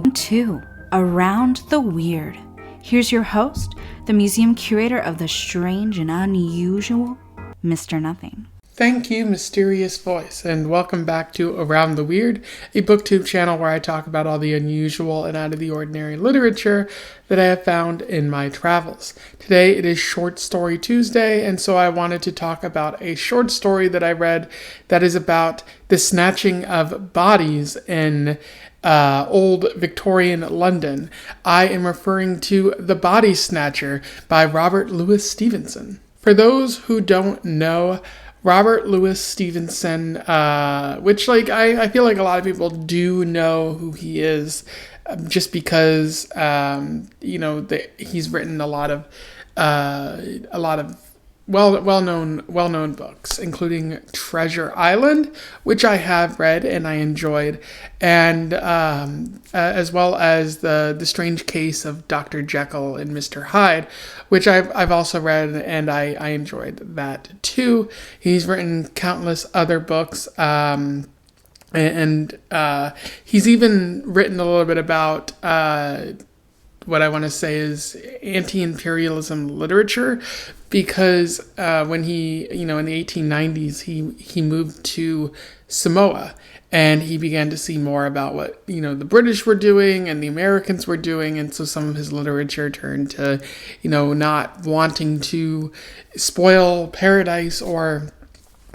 2. Around the Weird. Here's your host, the museum curator of the strange and unusual, Mr. Nothing. Thank you, mysterious voice, and welcome back to Around the Weird, a booktube channel where I talk about all the unusual and out of the ordinary literature that I have found in my travels. Today it is Short Story Tuesday, and so I wanted to talk about a short story that I read that is about the snatching of bodies in old Victorian London. I am referring to The Body Snatcher by Robert Louis Stevenson. For those who don't know, Robert Louis Stevenson, which I feel like a lot of people do know who he is, just because he's written a lot of well-known books, including Treasure Island, which I have read and I enjoyed, and as well as the Strange Case of Dr. Jekyll and Mr. Hyde, which I've also read and I enjoyed that too. He's written countless other books, and he's even written a little bit about what I want to say is anti-imperialism literature, because when he, in the 1890s, he moved to Samoa, and he began to see more about what, the British were doing and the Americans were doing, and so some of his literature turned to, not wanting to spoil paradise or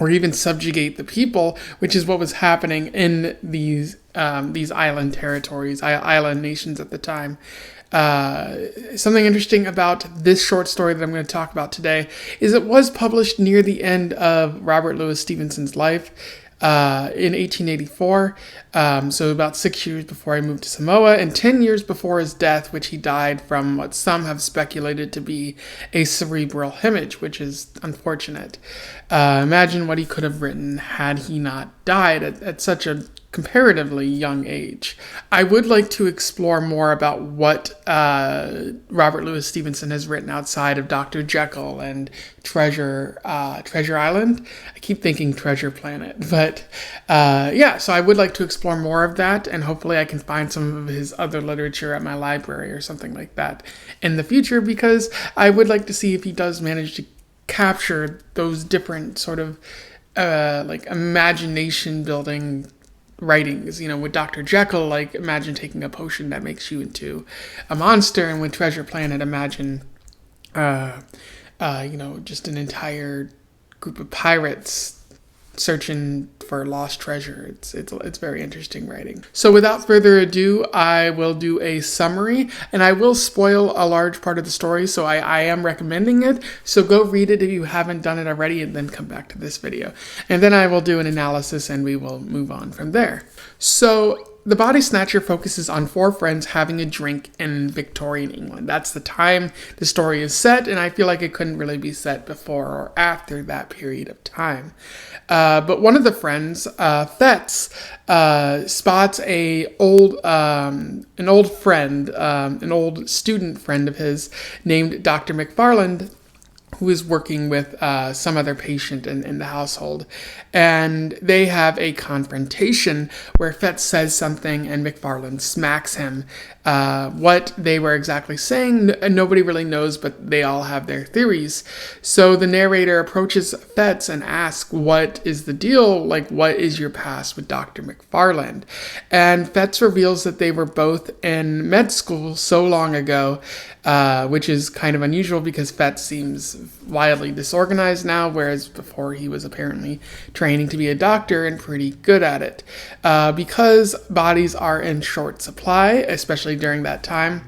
even subjugate the people, which is what was happening in these island territories, island nations at the time. Something interesting about this short story that I'm going to talk about today is it was published near the end of Robert Louis Stevenson's life, in 1884, so about 6 years before I moved to Samoa, and 10 years before his death, which he died from what some have speculated to be a cerebral hemorrhage, which is unfortunate. Imagine what he could have written had he not died at such a comparatively young age. I would like to explore more about what Robert Louis Stevenson has written outside of Dr. Jekyll and Treasure Island. I keep thinking Treasure Planet, but so I would like to explore more of that, and hopefully I can find some of his other literature at my library or something like that in the future, because I would like to see if he does manage to capture those different sort of imagination building writings. With Dr. Jekyll, imagine taking a potion that makes you into a monster, and with Treasure Planet, imagine just an entire group of pirates searching for lost treasure. It's very interesting writing. So without further ado, I will do a summary, and I will spoil a large part of the story, so I am recommending it. So go read it if you haven't done it already, and then come back to this video. And then I will do an analysis, and we will move on from there. So The Body Snatcher focuses on four friends having a drink in Victorian England. That's the time the story is set, and I feel like it couldn't really be set before or after that period of time. But one of the friends, Fetz, spots an old student friend of his named Dr. McFarland, who is working with some other patient in the household. And they have a confrontation where Fetz says something and McFarland smacks him. What they were exactly saying, nobody really knows, but they all have their theories. So the narrator approaches Fetz and asks, what is the deal? What is your past with Dr. McFarland? And Fetz reveals that they were both in med school so long ago, which is kind of unusual because Fetz seems wildly disorganized now, whereas before he was apparently training to be a doctor and pretty good at it. Because bodies are in short supply, especially during that time,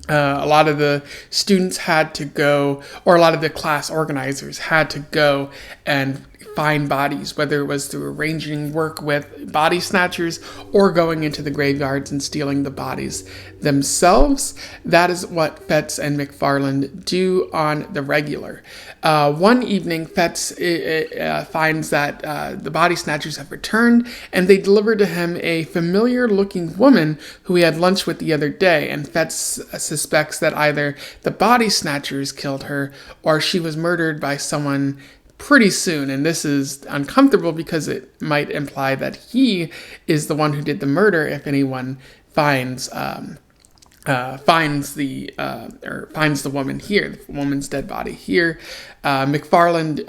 a lot of the students had to go, or a lot of the class organizers had to go and find bodies, whether it was through arranging work with body snatchers or going into the graveyards and stealing the bodies themselves. That is what Fetz and McFarland do on the regular. One evening, Fetz finds that the body snatchers have returned, and they deliver to him a familiar-looking woman who he had lunch with the other day, and Fetz suspects that either the body snatchers killed her or she was murdered by someone pretty soon, and this is uncomfortable because it might imply that he is the one who did the murder if anyone finds the woman here, the woman's dead body here. McFarland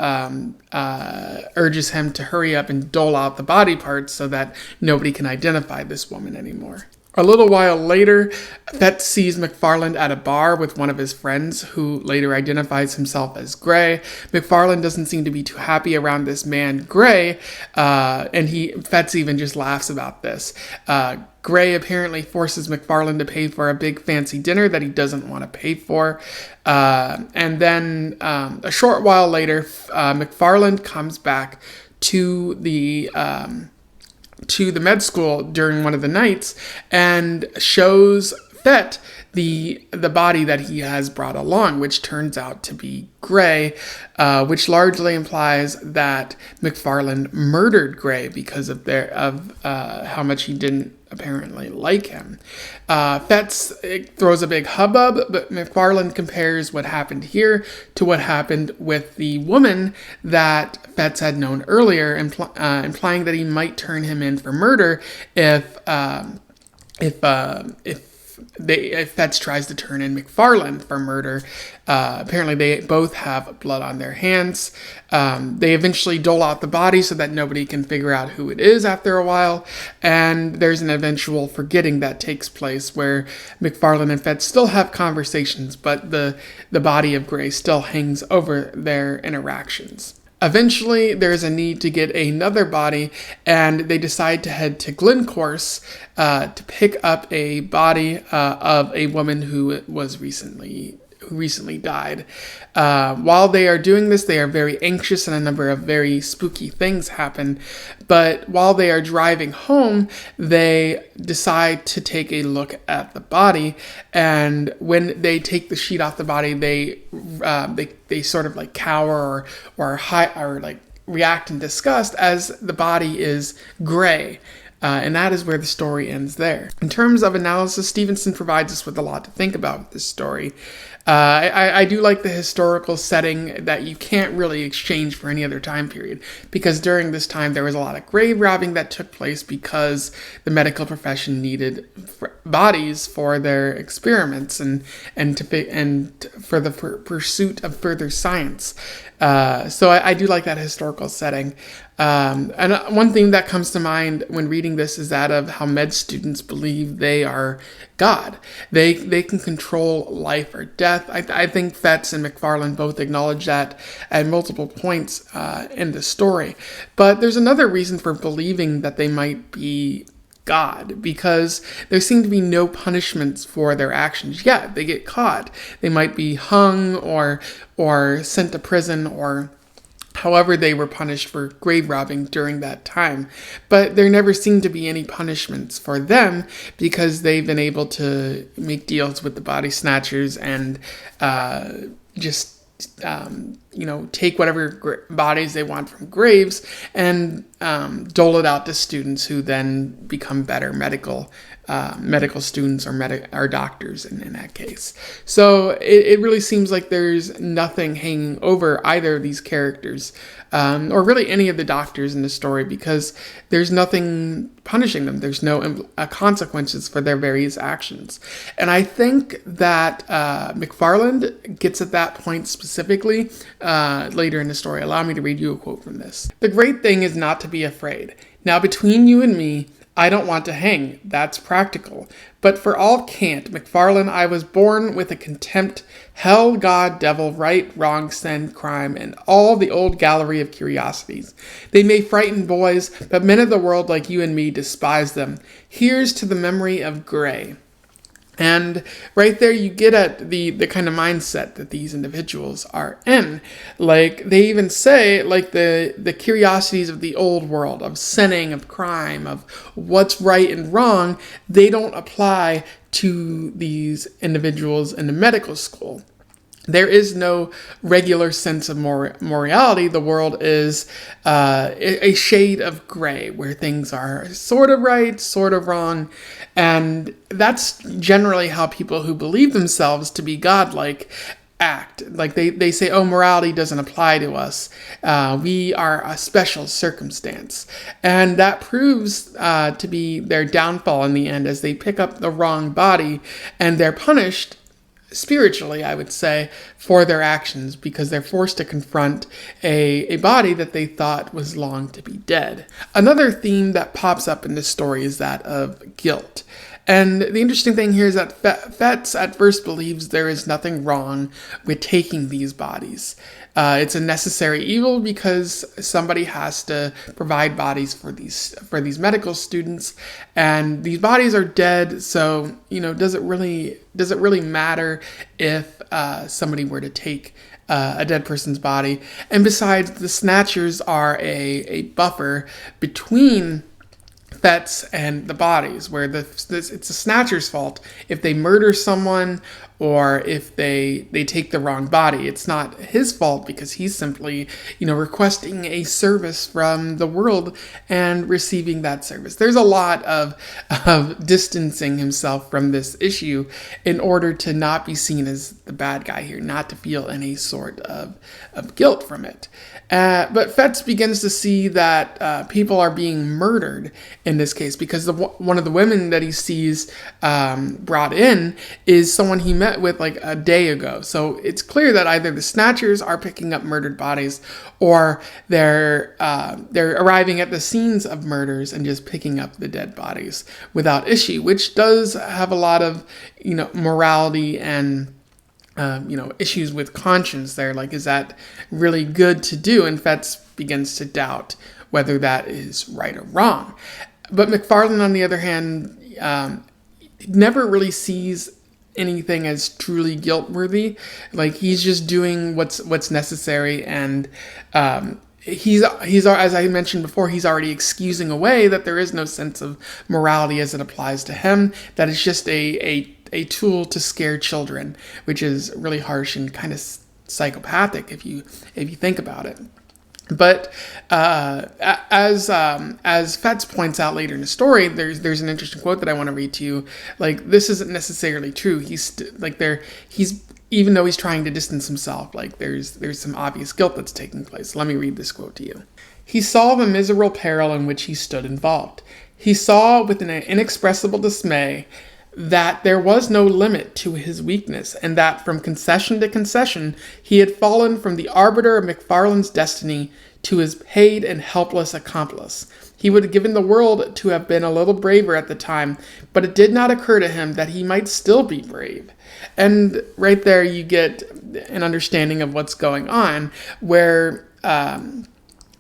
urges him to hurry up and dole out the body parts so that nobody can identify this woman anymore. A little while later, Fetz sees McFarland at a bar with one of his friends, who later identifies himself as Gray. McFarland doesn't seem to be too happy around this man, Gray, and Fetz even just laughs about this. Gray apparently forces McFarland to pay for a big fancy dinner that he doesn't want to pay for. And then a short while later, McFarland comes back to the med school during one of the nights and shows Fett the body that he has brought along, which turns out to be Gray, which largely implies that McFarland murdered Gray because of how much he didn't apparently like him. Fetz throws a big hubbub, but McFarland compares what happened here to what happened with the woman that Fetz had known earlier, implying that he might turn him in for murder if Fetz tries to turn in McFarland for murder. Apparently they both have blood on their hands. They eventually dole out the body so that nobody can figure out who it is after a while, and there's an eventual forgetting that takes place where McFarland and Fetz still have conversations, but the body of Gray still hangs over their interactions. Eventually, there's a need to get another body, and they decide to head to Glencorse to pick up a body of a woman who recently died. While they are doing this, they are very anxious and a number of very spooky things happen. But while they are driving home, they decide to take a look at the body. And when they take the sheet off the body, they sort of like cower or like react in disgust as the body is Gray. And that is where the story ends there. In terms of analysis, Stevenson provides us with a lot to think about with this story. I do like the historical setting that you can't really exchange for any other time period, because during this time there was a lot of grave robbing that took place because the medical profession needed bodies for their experiments and for the pursuit of further science. So I do like that historical setting. And one thing that comes to mind when reading this is that of how med students believe they are God. They can control life or death. I think Fetz and McFarland both acknowledge that at multiple points in the story. But there's another reason for believing that they might be God, because there seem to be no punishments for their actions. Yeah, they get caught. They might be hung or sent to prison or however they were punished for grave robbing during that time. But there never seemed to be any punishments for them because they've been able to make deals with the body snatchers and take whatever bodies they want from graves and dole it out to students who then become better medical students or doctors in that case. So it really seems like there's nothing hanging over either of these characters or really any of the doctors in the story, because there's nothing punishing them. There's no consequences for their various actions. And I think that McFarland gets at that point specifically later in the story. Allow me to read you a quote from this. "The great thing is not to be afraid. Now between you and me, I don't want to hang. That's practical. But for all cant, McFarland, I was born with a contempt, hell, God, devil, right, wrong, sin, crime, and all the old gallery of curiosities. They may frighten boys, but men of the world like you and me despise them. Here's to the memory of Gray." And right there you get at the kind of mindset that these individuals are in. Like, they even say, like, the curiosities of the old world, of sinning, of crime, of what's right and wrong, they don't apply to these individuals in the medical school. There is no regular sense of morality. The world is a shade of gray, where things are sort of right, sort of wrong. And that's generally how people who believe themselves to be godlike act. Like they say, oh, morality doesn't apply to us. We are a special circumstance. And that proves to be their downfall in the end, as they pick up the wrong body and they're punished spiritually, I would say, for their actions, because they're forced to confront a body that they thought was long to be dead. Another theme that pops up in this story is that of guilt. And the interesting thing here is that Fetz at first believes there is nothing wrong with taking these bodies. It's a necessary evil because somebody has to provide bodies for these medical students, and these bodies are dead. So does it really matter if somebody were to take a dead person's body? And besides, the Snatchers are a buffer between Fetz and the bodies, where it's the Snatcher's fault if they murder someone or if they take the wrong body. It's not his fault because he's simply, requesting a service from the world and receiving that service. There's a lot of distancing himself from this issue in order to not be seen as the bad guy here, not to feel any sort of guilt from it. But Fetz begins to see that people are being murdered in this case, because one of the women that he sees brought in is someone he met with like a day ago. So it's clear that either the Snatchers are picking up murdered bodies, or they're arriving at the scenes of murders and just picking up the dead bodies without issue, which does have a lot of morality and issues with conscience there. Like, is that really good to do? And Fetz begins to doubt whether that is right or wrong. But McFarlane, on the other hand, never really sees anything as truly guilt-worthy. Like, he's just doing what's necessary, and he's, as I mentioned before, he's already excusing away that there is no sense of morality as it applies to him, that it's just a tool to scare children, which is really harsh and kind of psychopathic if you think about it. But as Fetz points out later in the story, there's an interesting quote that I want to read to you. Like, this isn't necessarily true. He's even though he's trying to distance himself, like there's some obvious guilt that's taking place. Let me read this quote to you. He saw the miserable peril in which he stood involved. He saw with an inexpressible dismay that there was no limit to his weakness, and that from concession to concession he had fallen from the arbiter of McFarlane's destiny to his paid and helpless accomplice. He would have given the world to have been a little braver at the time, but it did not occur to him that he might still be brave. And right there you get an understanding of what's going on, where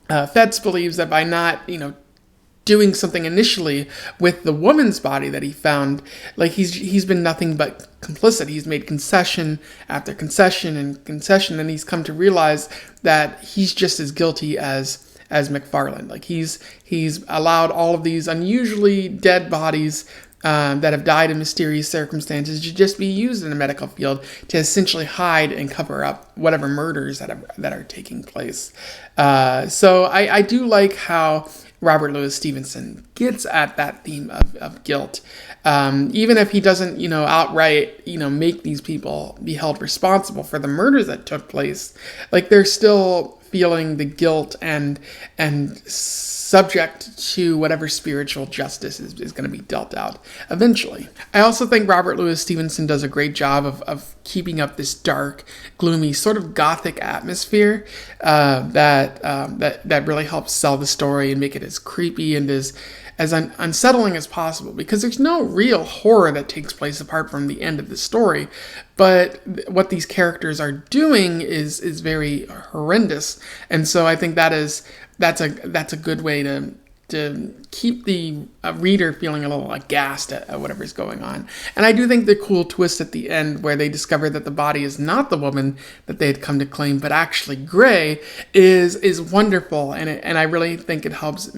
Fetz believes that by not, doing something initially with the woman's body that he found, like he's been nothing but complicit. He's made concession after concession and concession, and he's come to realize that he's just as guilty as McFarlane. Like, he's allowed all of these unusually dead bodies that have died in mysterious circumstances to just be used in the medical field to essentially hide and cover up whatever murders that are taking place. So I do like how Robert Louis Stevenson gets at that theme of guilt. Even if he doesn't, outright, make these people be held responsible for the murders that took place, like, they're still feeling the guilt and subject to whatever spiritual justice is going to be dealt out eventually. I also think Robert Louis Stevenson does a great job of keeping up this dark, gloomy, sort of gothic atmosphere that really helps sell the story and make it as creepy and as unsettling as possible, because there's no real horror that takes place apart from the end of the story. But what these characters are doing is very horrendous, and so I think that's a good way to keep the reader feeling a little aghast at whatever's going on. And I do think the cool twist at the end, where they discover that the body is not the woman that they had come to claim, but actually Gray, is wonderful, and I really think it helps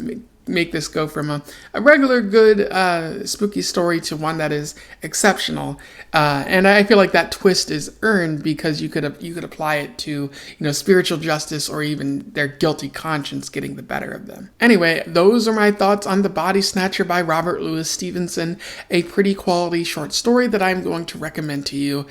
make this go from a regular good spooky story to one that is exceptional. And I feel like that twist is earned because you could apply it to, spiritual justice or even their guilty conscience getting the better of them. Anyway, those are my thoughts on The Body Snatcher by Robert Louis Stevenson, a pretty quality short story that I'm going to recommend to you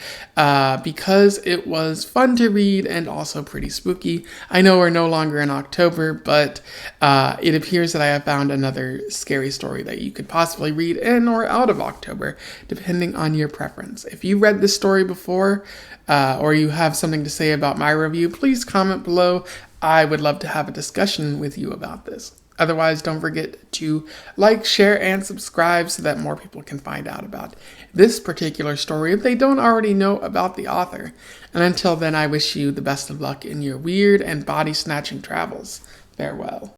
because it was fun to read and also pretty spooky. I know we're no longer in October, but it appears that I have found another scary story that you could possibly read in or out of October, depending on your preference. If you read this story before, or you have something to say about my review, please comment below. I would love to have a discussion with you about this. Otherwise, don't forget to like, share, and subscribe so that more people can find out about this particular story if they don't already know about the author. And until then, I wish you the best of luck in your weird and body-snatching travels. Farewell.